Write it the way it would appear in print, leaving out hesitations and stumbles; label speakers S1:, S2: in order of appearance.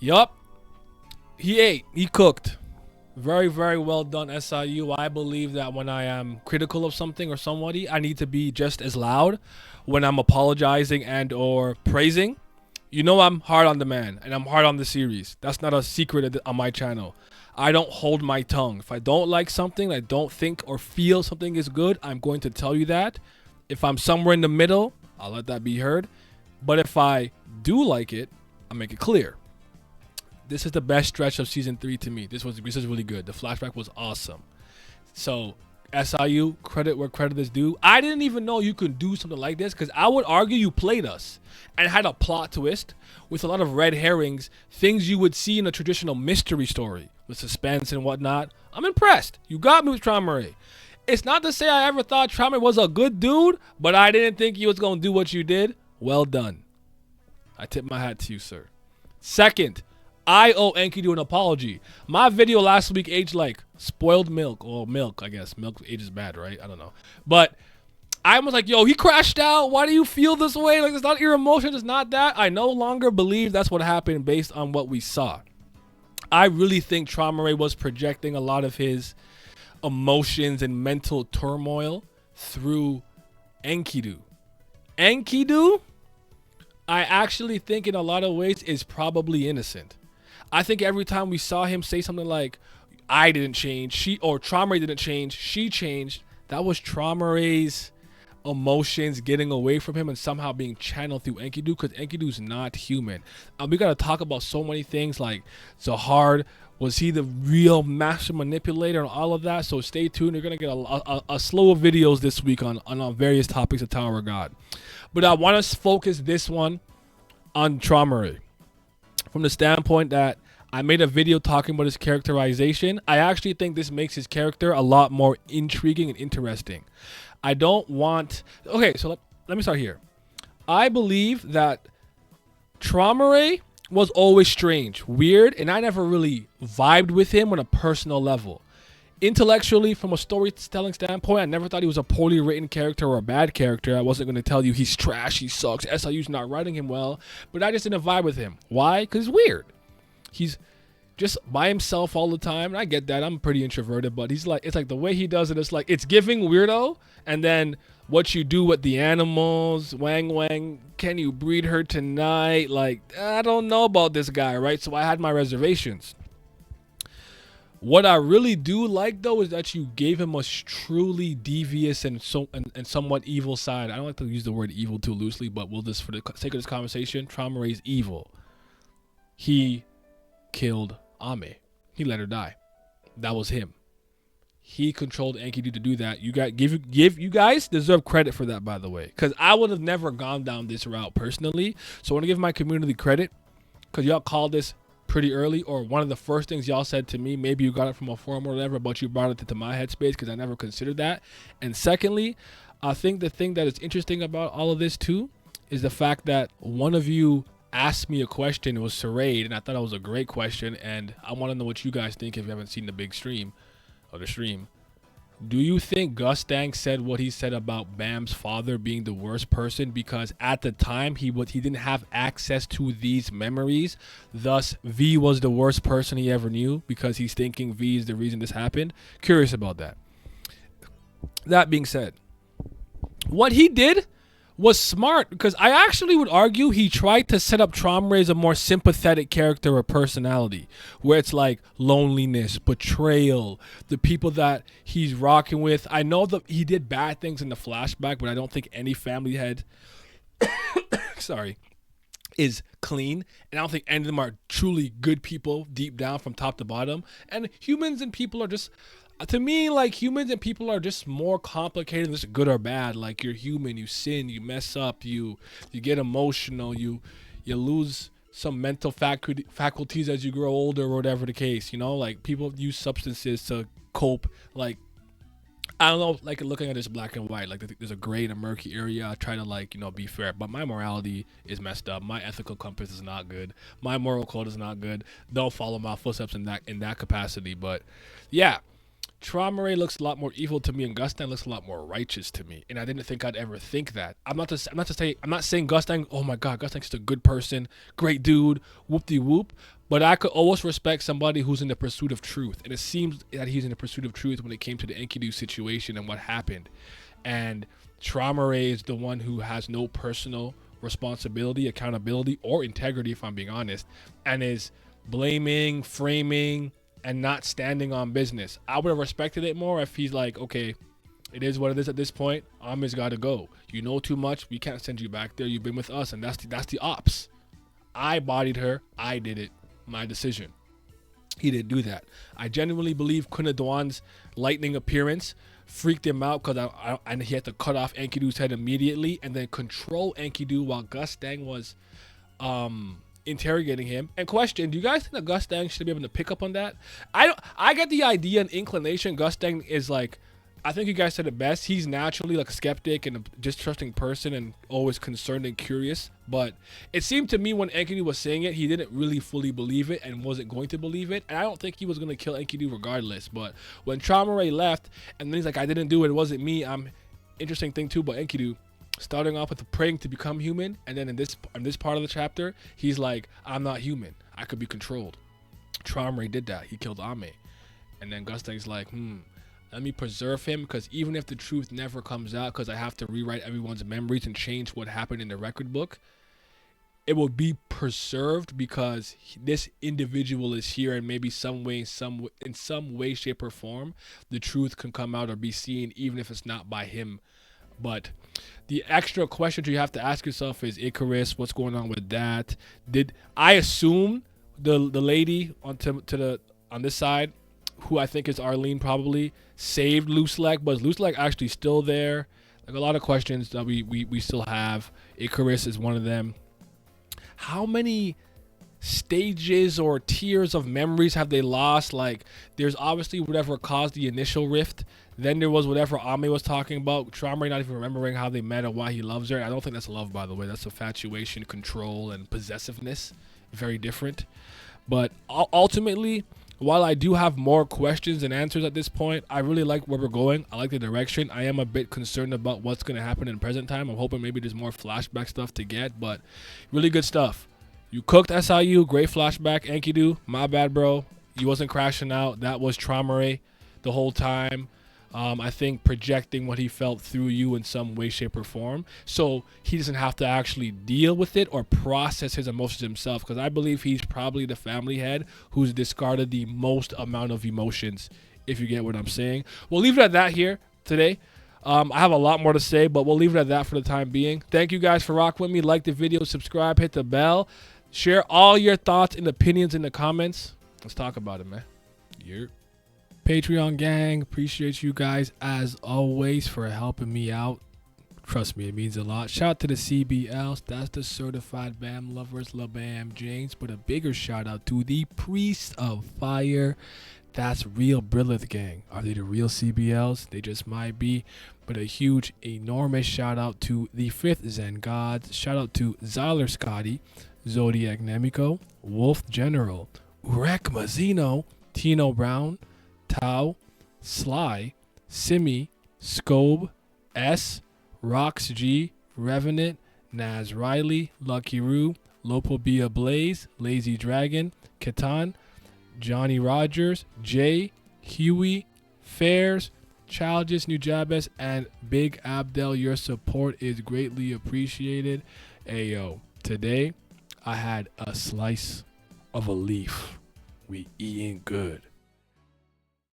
S1: Yup. He ate. He cooked. Very, very well done, SIU. I believe that when I am critical of something or somebody, I need to be just as loud when I'm apologizing and or praising. You know I'm hard on the man and I'm hard on the series. That's not a secret on my channel. I don't hold my tongue. If I don't like something, I don't think or feel something is good, I'm going to tell you that. If I'm somewhere in the middle, I'll let that be heard. But if I do like it, I'll make it clear. This is the best stretch of season 3 to me. This is really good. The flashback was awesome. So SIU, credit where credit is due. I didn't even know you could do something like this because I would argue you played us and had a plot twist with a lot of red herrings, things you would see in a traditional mystery story with suspense and whatnot. I'm impressed. You got me with Traumerei. It's not to say I ever thought Traumerei was a good dude, but I didn't think you was going to do what you did. Well done. I tip my hat to you, sir. Second, I owe Enkidu an apology. My video last week aged like spoiled milk, or milk, I guess. Milk ages bad, right? I don't know. But I was like, yo, he crashed out. Why do you feel this way? Like, it's not your emotions. It's not that. I no longer believe that's what happened based on what we saw. I really think Traumerei was projecting a lot of his emotions and mental turmoil through Enkidu. Enkidu, I actually think in a lot of ways is probably innocent. I think every time we saw him say something like, I didn't change, or Traumerei didn't change, she changed, that was Traumerei's emotions getting away from him and somehow being channeled through Enkidu, because Enkidu's not human. We got to talk about so many things like Zahard. Was he the real master manipulator and all of that? So stay tuned. You're going to get a slew of videos this week on various topics of Tower of God. But I want to focus this one on Traumerei from the standpoint that I made a video talking about his characterization. I actually think this makes his character a lot more intriguing and interesting. I don't want... Okay, so let me start here. I believe that Traumerei was always strange, weird, and I never really vibed with him on a personal level. Intellectually, from a storytelling standpoint, I never thought he was a poorly written character or a bad character. I wasn't going to tell you he's trash, he sucks, SIU's not writing him well, but I just didn't vibe with him. Why? Because he's weird. He's just by himself all the time, and I get that. I'm pretty introverted, but he's like, it's like the way he does it, it's like, it's giving weirdo, and then what you do with the animals, wang wang, can you breed her tonight? Like, I don't know about this guy, right? So I had my reservations. What I really do like, though, is that you gave him a truly devious and somewhat evil side. I don't like to use the word evil too loosely, but we'll just, for the sake of this conversation, Traumerei's evil. He killed Ame. He let her die. That was him. He controlled Enkidu to do that. You guys deserve credit for that, by the way, because I would have never gone down this route personally. So I want to give my community credit because y'all called this pretty early, or one of the first things y'all said to me. Maybe you got it from a forum or whatever, but you brought it into my headspace because I never considered that. And secondly, I think the thing that is interesting about all of this too is the fact that one of you asked me a question. It was Sarade, and I thought it was a great question, and I want to know what you guys think if you haven't seen the big stream or the stream. Do you think Gustang said what he said about Bam's father being the worst person because at the time he didn't have access to these memories, thus V was the worst person he ever knew because he's thinking V is the reason this happened? Curious about that. That being said, what he did was smart because I actually would argue he tried to set up Traumerei as a more sympathetic character or personality where it's like loneliness, betrayal, the people that he's rocking with. I know that he did bad things in the flashback, but I don't think any family head is clean, and I don't think any of them are truly good people deep down from top to bottom. And humans and people are just, to me, like, humans and people are just more complicated than just good or bad. Like, you're human, you sin, you mess up, you get emotional, you lose some mental faculties as you grow older or whatever the case, you know? Like, people use substances to cope. Like, I don't know, like, looking at this black and white, like, there's a gray and a murky area. I try to, like, you know, be fair, but my morality is messed up. My ethical compass is not good. My moral code is not good. Don't follow my footsteps in that capacity. But yeah, Traumerei looks a lot more evil to me, and Gustang looks a lot more righteous to me. And I didn't think I'd ever think that. I'm not saying Gustang. Oh my God, Gustang's just a good person, great dude, whoop de whoop. But I could always respect somebody who's in the pursuit of truth, and it seems that he's in the pursuit of truth when it came to the Enkidu situation and what happened. And Traumerei is the one who has no personal responsibility, accountability, or integrity, if I'm being honest, and is blaming, framing, and not standing on business. I would have respected it more if he's like, okay, it is what it is at this point. Ami's got to go. You know too much. We can't send you back there. You've been with us, and that's the ops. I bodied her. I did it. My decision. He didn't do that. I genuinely believe Kunaduan's lightning appearance freaked him out because and he had to cut off Enkidu's head immediately and then control Enkidu while Gustang was interrogating him. And question, do you guys think that Gustang should be able to pick up on that? I get the idea and inclination Gustang is like, I think you guys said it best. He's naturally like a skeptic and a distrusting person and always concerned and curious. But it seemed to me when Enkidu was saying it, he didn't really fully believe it and wasn't going to believe it. And I don't think he was going to kill Enkidu regardless. But when Traumerei left and then he's like, I didn't do it. It wasn't me. Interesting thing too about Enkidu, starting off with the praying to become human. And then in this part of the chapter, he's like, I'm not human. I could be controlled. Traumerei did that. He killed Ame. And then Gustang's like, let me preserve him, because even if the truth never comes out, because I have to rewrite everyone's memories and change what happened in the record book, it will be preserved because this individual is here, and maybe in some way, shape, or form, the truth can come out or be seen, even if it's not by him. But the extra questions you have to ask yourself is Icarus, what's going on with that? Did I assume the lady on this side, who I think is Arlene, probably saved Loose Leg, but is Loose Leg actually still there? Like a lot of questions that we still have. Icarus is one of them. How many stages or tiers of memories have they lost? Like, there's obviously whatever caused the initial rift. Then there was whatever Ame was talking about. Traumerei not even remembering how they met or why he loves her. I don't think that's love, by the way. That's infatuation, control, and possessiveness. Very different. But ultimately, while I do have more questions than answers at this point, I really like where we're going. I like the direction. I am a bit concerned about what's going to happen in present time. I'm hoping maybe there's more flashback stuff to get, but really good stuff. You cooked SIU. Great flashback. Enkidu, my bad, bro. You wasn't crashing out. That was Traumerei the whole time. I think projecting what he felt through you in some way, shape, or form, so he doesn't have to actually deal with it or process his emotions himself, because I believe he's probably the family head who's discarded the most amount of emotions, if you get what I'm saying. We'll leave it at that here today. I have a lot more to say, but we'll leave it at that for the time being. Thank you guys for rocking with me. Like the video, subscribe, hit the bell, share all your thoughts and opinions in the comments. Let's talk about it, man. Patreon gang, appreciate you guys as always for helping me out. Trust me, it means a lot. Shout out to the CBLs, that's the certified BAM lovers, LaBam James. But a bigger shout out to the Priests of Fire. That's real Brilith gang. Are they the real CBLs? They just might be. But a huge, enormous shout out to the Fifth Zen Gods. Shout out to Zyler Scotty, Zodiac Nemiko, Wolf General, Urek Mazzino, Tino Brown, Tau, Sly, Simi, Scobe, S, Rox G, Revenant, Naz Riley, Lucky Roo, Lopobia Blaze, Lazy Dragon, Katan, Johnny Rogers, Jay, Huey, Fairs, Childish Nujabes, and Big Abdel. Your support is greatly appreciated. Ayo, today I had a slice of a leaf. We eating good.